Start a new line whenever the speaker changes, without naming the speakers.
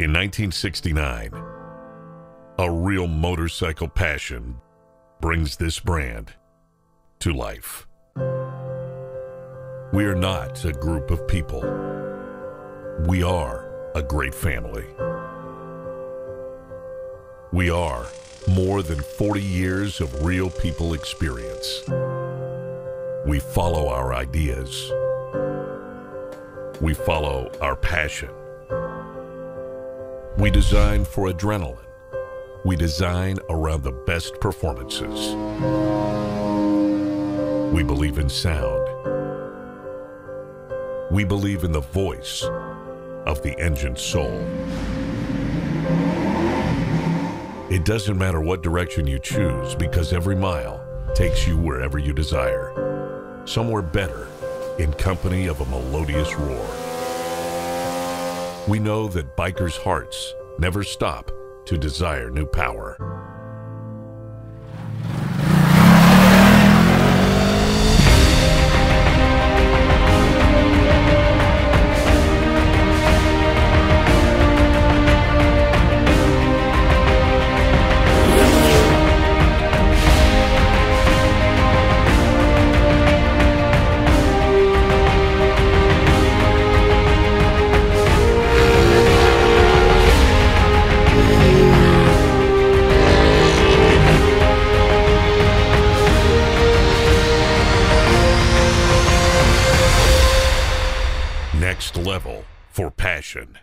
In 1969, a real motorcycle passion brings this brand to life. We are not a group of people. We are a great family. We are more than 40 years of real people experience. We follow our ideas. We follow our passion. We design for adrenaline. We design around the best performances. We believe in sound. We believe in the voice of the engine soul. It doesn't matter what direction you choose, because every mile takes you wherever you desire. Somewhere better, in company of a melodious roar. We know that bikers' hearts never stop to desire new power. Next level for passion.